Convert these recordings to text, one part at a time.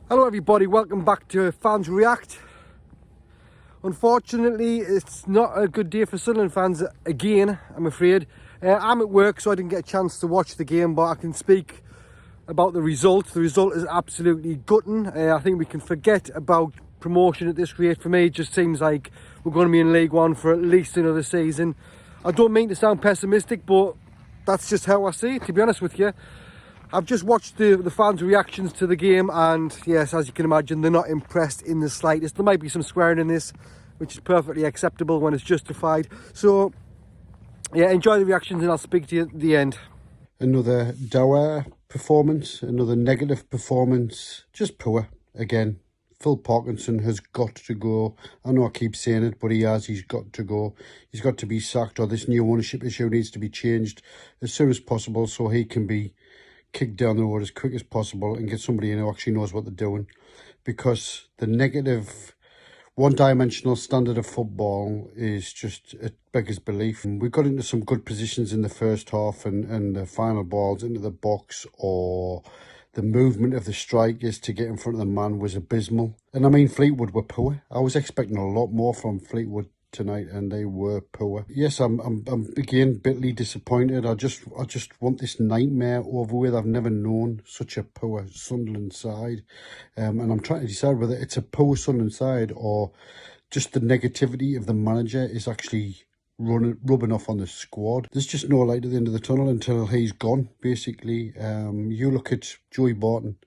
Hello everybody, welcome back to Fans React. Unfortunately, it's not a good day for Sunderland fans again, I'm afraid. I'm at work, so I didn't get a chance to watch the game, but I can speak about the result. The result is absolutely gutting. I think we can forget about promotion at this rate. For me, it just seems like we're going to be in League One for at least another season. I don't mean to sound pessimistic, but that's just how I see it, to be honest with you. I've just watched the fans' reactions to the game, and yes, as you can imagine, they're not impressed in the slightest. There might be some swearing in this, which is perfectly acceptable when it's justified. So, yeah, enjoy the reactions and I'll speak to you at the end. Another dour performance, another negative performance, just poor again. Phil Parkinson has got to go. I know I keep saying it, but he has. He's got to go. He's got to be sacked, or this new ownership issue needs to be changed as soon as possible so he can be kicked down the road as quick as possible and get somebody in who actually knows what they're doing, because the negative one-dimensional standard of football is just, it beggars belief. We got into some good positions in the first half, and the final balls into the box or the movement of the strikers to get in front of the man was abysmal. And I mean, Fleetwood were poor. I was expecting a lot more from Fleetwood tonight, and they were poor. Yes, I'm again bitterly disappointed. I just want this nightmare over with. I've never known such a poor Sunderland side, and I'm trying to decide whether it's a poor Sunderland side or just the negativity of the manager is actually rubbing off on the squad. There's just no light at the end of the tunnel until he's gone, basically. You look at Joey Barton.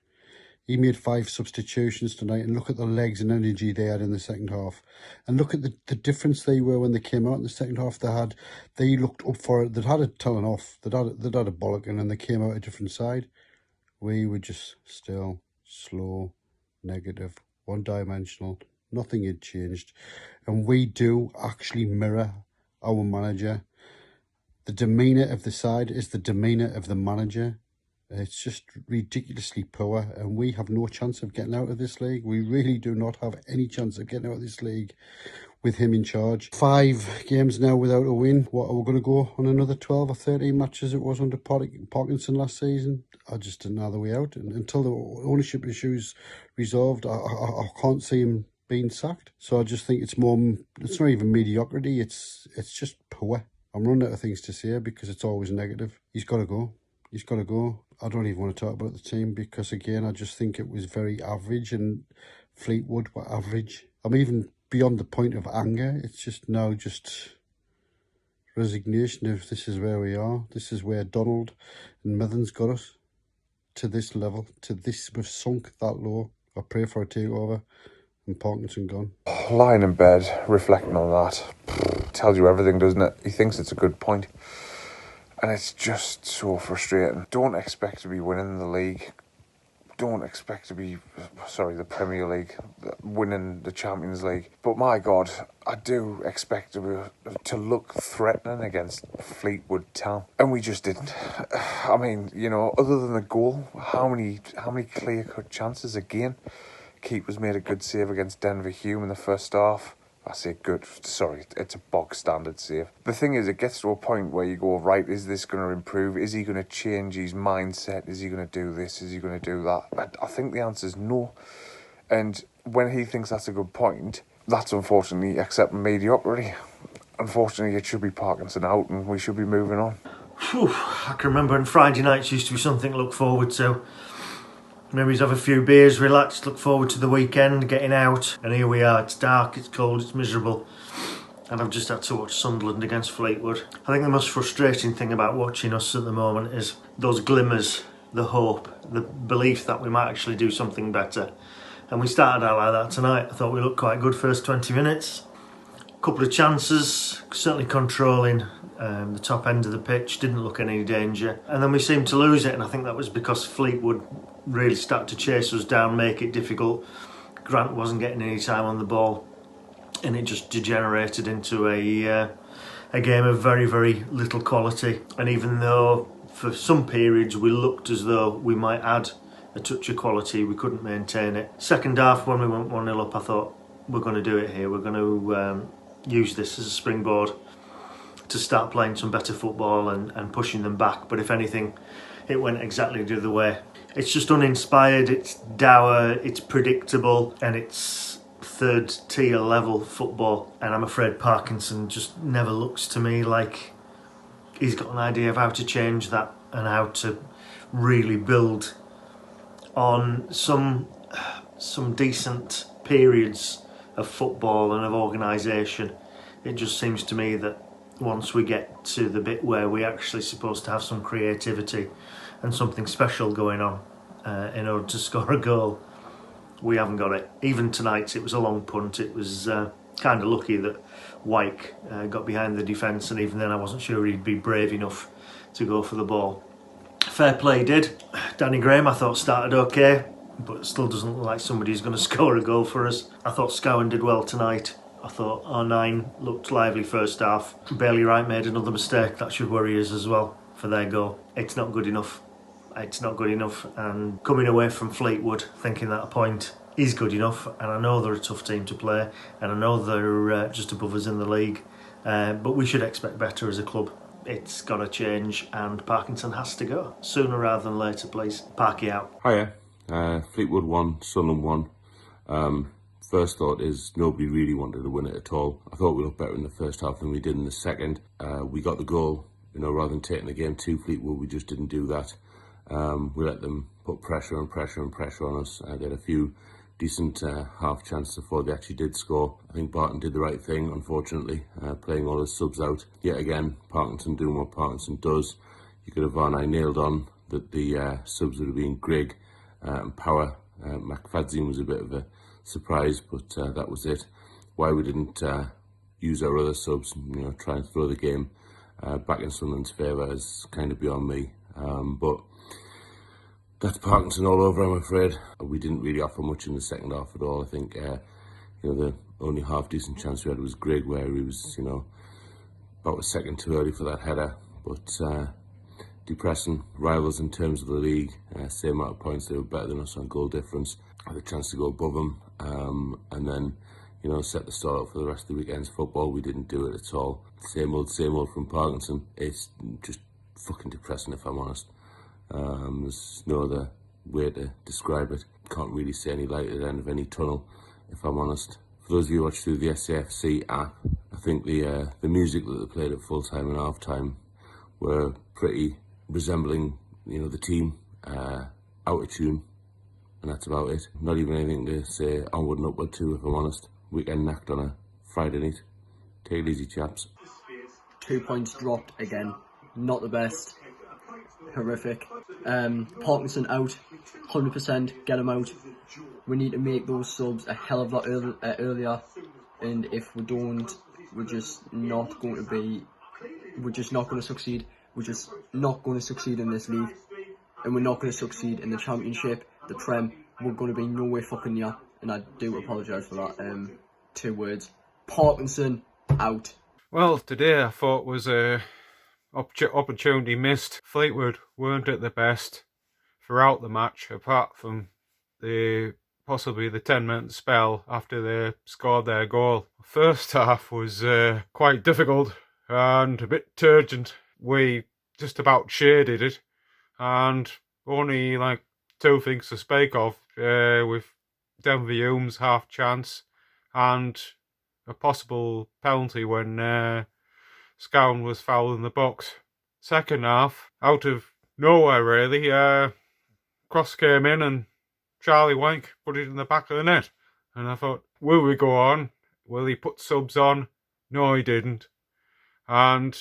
He made 5 substitutions tonight, and look at the legs and energy they had in the second half. And look at the difference they were when they came out in the second half. They looked up for it. They'd had it telling off. They'd had a bollocking, and they came out a different side. We were just still, slow, negative, one-dimensional. Nothing had changed. And we do actually mirror our manager. The demeanour of the side is the demeanour of the manager. It's just ridiculously poor, and we have no chance of getting out of this league. We really do not have any chance of getting out of this league with him in charge. 5 games now without a win. What, are we going to go on another 12 or 13 matches it was under Parkinson last season? I just didn't know the way out. And until the ownership issues resolved, I can't see him being sacked. So I just think it's not even mediocrity. It's just poor. I'm running out of things to say because it's always negative. He's got to go. He's got to go. I don't even want to talk about the team because, again, I just think it was very average, and Fleetwood were average. I'm even beyond the point of anger. It's just now just resignation of this is where we are. This is where Donald and Mithens got us to this level, to this. We've sunk that low. I pray for a takeover and Parkinson gone. Lying in bed, reflecting on that, tells you everything, doesn't it? He thinks it's a good point. And it's just so frustrating. Don't expect to be winning the league. Don't expect to be, the Premier League, winning the Champions League. But my God, I do expect to look threatening against Fleetwood Town. And we just didn't. I mean, you know, other than the goal, how many clear-cut chances again? Keeper's made a good save against Denver Hume in the first half. I say good, sorry, it's a bog standard save. The thing is, it gets to a point where you go, right, is this going to improve? Is he going to change his mindset? Is he going to do this? Is he going to do that? I think the answer is no. And when he thinks that's a good point, that's unfortunately accepting mediocrity. Unfortunately, it should be Parkinson out and we should be moving on. Whew, I can remember when Friday nights used to be something to look forward to. Memories of a few beers, relaxed, look forward to the weekend, getting out, and here we are. It's dark, it's cold, it's miserable, and I've just had to watch Sunderland against Fleetwood. I think the most frustrating thing about watching us at the moment is those glimmers, the hope, the belief that we might actually do something better. And we started out like that tonight. I thought we looked quite good first 20 minutes. A couple of chances, certainly controlling the top end of the pitch, didn't look any danger. And then we seemed to lose it, and I think that was because Fleetwood really started to chase us down, make it difficult. Grant wasn't getting any time on the ball, and it just degenerated into a game of very, very little quality. And even though for some periods we looked as though we might add a touch of quality, we couldn't maintain it. Second half, when we went 1-0 up, I thought, we're going to do it here. We're going to use this as a springboard to start playing some better football and pushing them back. But if anything, it went exactly the other way. It's just uninspired, it's dour, it's predictable, and it's third tier level football. And I'm afraid Parkinson just never looks to me like he's got an idea of how to change that and how to really build on some decent periods of football and of organisation. It just seems to me that once we get to the bit where we're actually supposed to have some creativity and something special going on in order to score a goal, we haven't got it. Even tonight, it was a long punt. It was kind of lucky that Wyke got behind the defence, and even then I wasn't sure he'd be brave enough to go for the ball. Fair play did. Danny Graham, I thought, started okay, but still doesn't look like somebody who's going to score a goal for us. I thought Scowen did well tonight. I thought R9 looked lively first half. Bailey Wright made another mistake. That should worry us as well for their goal. It's not good enough. It's not good enough. And coming away from Fleetwood thinking that a point is good enough, and I know they're a tough team to play, and I know they're just above us in the league, but we should expect better as a club. It's got to change, and Parkinson has to go sooner rather than later, please. Parky out. Hiya. Fleetwood won, Sunderland won. First thought is nobody really wanted to win it at all. I thought we looked better in the first half than we did in the second. We got the goal, rather than taking the game to Fleetwood, we just didn't do that. We let them put pressure on us. They had a few decent half chances before they actually did score. I think Barton did the right thing, unfortunately, playing all his subs out. Yet again, Parkinson doing what Parkinson does. You could have nailed on that the subs would have been Grigg and Power. McFadzean was a bit of a surprise, but that was it. Why we didn't use our other subs, try and throw the game back in Sunderland's favour is kind of beyond me. But that's Parkinson all over, I'm afraid. We didn't really offer much in the second half at all. I think, the only half decent chance we had was Grigg, where he was, about a second too early for that header. But depressing. Rivals in terms of the league, same amount of points. They were better than us on goal difference. Had a chance to go above them, and then, set the start up for the rest of the weekend's football. We didn't do it at all. Same old from Parkinson. It's just fucking depressing, if I'm honest. There's no other way to describe it. Can't really see any light at the end of any tunnel, if I'm honest. For those of you who watch through the SAFC app, I think the music that they played at full time and half time were pretty resembling, the team, out of tune, and that's about it. Not even anything to say onward and upward to, if I'm honest. Weekend knacked on a Friday night. Take it easy, chaps. 2 points dropped again. Not the best. Horrific. Parkinson out. 100%. Get him out. We need to make those subs a hell of a lot earlier. And if we don't, we're just not going to succeed. We're just not going to succeed in this league. And we're not going to succeed in the Championship, the Prem. We're going to be nowhere fucking near. And I do apologise for that. 2 words. Parkinson out. Well, today I thought was a opportunity missed. Fleetwood weren't at the best throughout the match, apart from possibly the 10-minute spell after they scored their goal. First half was quite difficult and a bit turgent. We just about shaded it, and only like 2 things to speak of, with Denver Hume's half chance and a possible penalty when Scowen was fouled in the box. Second half, out of nowhere really, cross came in and Charlie Wyke put it in the back of the net. And I thought, will we go on? Will he put subs on? No, he didn't. And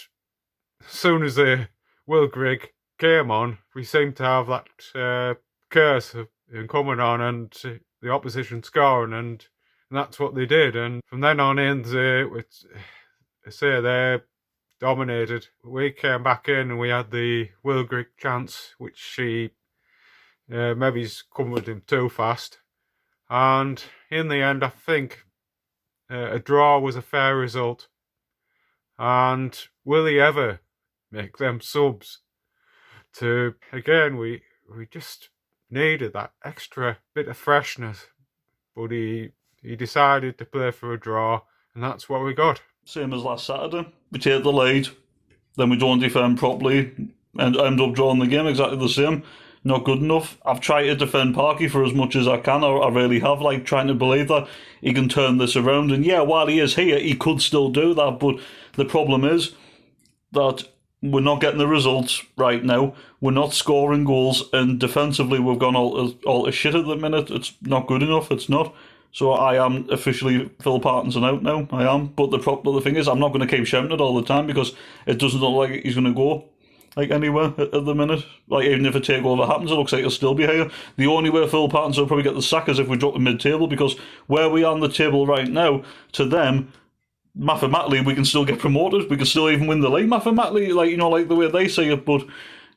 as soon as Will Grigg came on, we seemed to have that curse of him coming on and the opposition scoring, and that's what they did. And from then on in, they dominated. We came back in and we had the Will Grigg chance, which he maybe's come with him too fast. And in the end, I think a draw was a fair result. And will he ever make them subs? Again, we just needed that extra bit of freshness. But he decided to play for a draw, and that's what we got. Same as last Saturday. we take the lead, then we don't defend properly and end up drawing the game exactly the same. Not good enough. I've tried to defend Parky for as much as I can. I really have, like, trying to believe that he can turn this around. And yeah, while he is here, he could still do that. But the problem is that we're not getting the results right now. We're not scoring goals, and defensively we've gone all to shit at the minute. It's not good enough. It's not. So I am officially Phil Parkinson out now. I am. But the thing is, I'm not going to keep shouting it all the time because it doesn't look like he's going to go like anywhere at the minute. Like, even if a takeover happens, it looks like he'll still be here. The only way Phil Parkinson will probably get the sack is if we drop the mid-table, because where we are on the table right now, to them, mathematically, we can still get promoted. We can still even win the league mathematically, like, you know, like the way they say it, but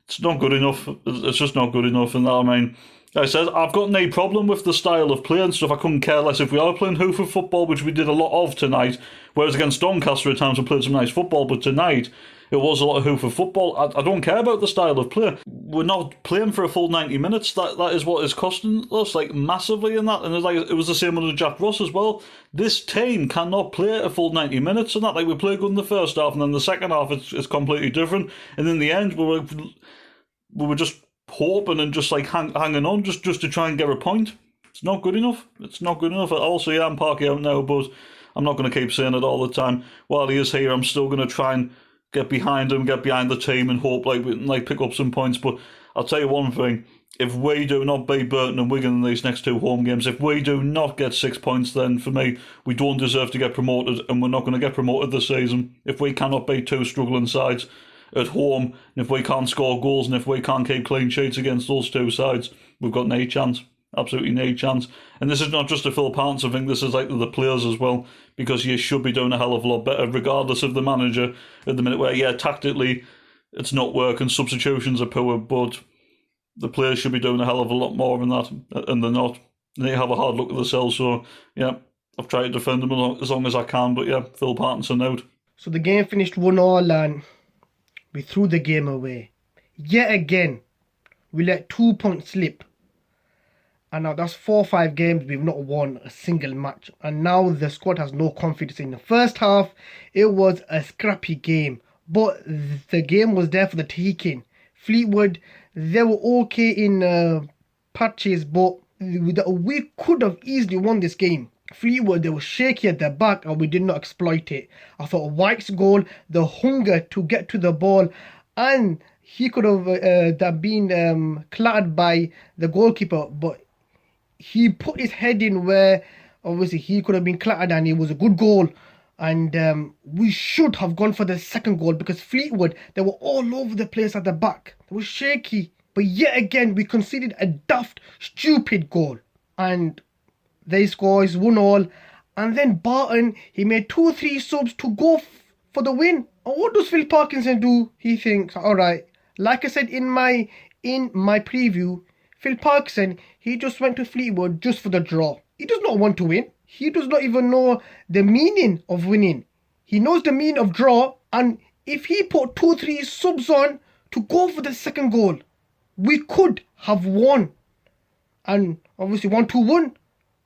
it's not good enough. It's just not good enough. And that, I mean, like I said, I've got no problem with the style of play and stuff. I couldn't care less if we are playing hoofer football, which we did a lot of tonight, whereas against Doncaster at times we played some nice football, but tonight it was a lot of hoofer football. I don't care about the style of play. We're not playing for a full 90 minutes. That is what is costing us, like, massively in that. And it was the same under Jack Ross as well. This team cannot play a full 90 minutes and that. Like, we play good in the first half, and then the second half it's completely different. And in the end, we were just hoping and just like hanging on just to try and get a point. It's not good enough. It's not good enough. Also, yeah, I'm Parky out now, but I'm not going to keep saying it all the time. While he is here, I'm still going to try and get behind him, get behind the team, and hope like we can like pick up some points. But I'll tell you one thing: if we do not beat Burton and Wigan in these next two home games, if we do not get 6 points, then for me, we don't deserve to get promoted, and we're not going to get promoted this season. If we cannot beat two struggling sides at home, and if we can't score goals, and if we can't keep clean sheets against those two sides, we've got no chance. Absolutely no chance. And this is not just a Phil Parkinson thing, this is like the players as well, because you should be doing a hell of a lot better, regardless of the manager at the minute, where, yeah, tactically it's not working, substitutions are poor, but the players should be doing a hell of a lot more than that, and they're not. They have a hard look at themselves, so yeah, I've tried to defend them as long as I can, but yeah, Phil Parkinson out. So the game finished 1-1 and we threw the game away. Yet again, we let 2 points slip. And now that's 4 or 5 games we've not won a single match. And now the squad has no confidence. In the first half, it was a scrappy game. But the game was there for the taking. Fleetwood, they were okay in patches, but we could have easily won this game. Fleetwood, they were shaky at the back and we did not exploit it. I thought White's goal, the hunger to get to the ball, and he could have been clattered by the goalkeeper, but he put his head in where obviously he could have been clattered, and it was a good goal. And we should have gone for the second goal, because Fleetwood, they were all over the place at the back. They were shaky. But yet again, we conceded a daft, stupid goal. And they scored 1-1. And then Barton, he made 2-3 subs to go for the win. And what does Phil Parkinson do? He thinks, alright, like I said in my preview, Phil Parkinson, he just went to Fleetwood just for the draw. He does not want to win. He does not even know the meaning of winning. He knows the meaning of draw, and if he put 2-3 subs on to go for the second goal, we could have won. And obviously 1-2-1.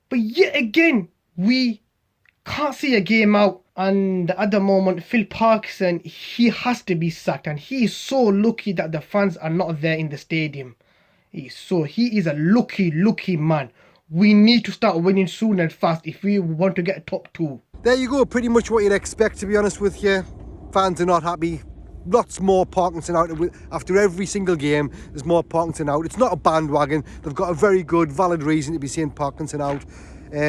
But yet again, we can't see a game out. And at the moment, Phil Parkinson, he has to be sacked. And he is so lucky that the fans are not there in the stadium. He is a lucky man. We need to start winning soon and fast if we want to get top 2. There you go, pretty much what you'd expect, to be honest with you. Fans are not happy. Lots more Parkinson out. After every single game, there's more Parkinson out. It's not a bandwagon. They've got a very good, valid reason to be saying Parkinson out.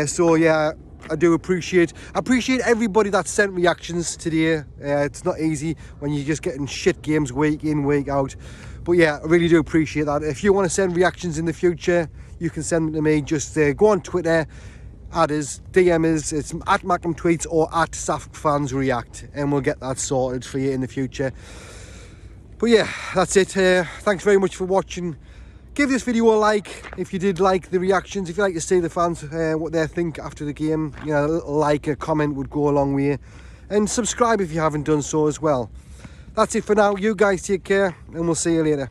So yeah, I do appreciate everybody that sent reactions today. It's not easy when you're just getting shit games week in, week out. But yeah, I really do appreciate that. If you want to send reactions in the future, you can send them to me. Just go on Twitter, add us, DM us. It's at Mackham Tweets or at SAFFansReact, and we'll get that sorted for you in the future. But yeah, that's it. Thanks very much for watching. Give this video a like if you did like the reactions. If you like to see the fans what they think after the game, you know, a little like, a comment would go a long way. And subscribe if you haven't done so as well. That's it for now. You guys take care, and we'll see you later.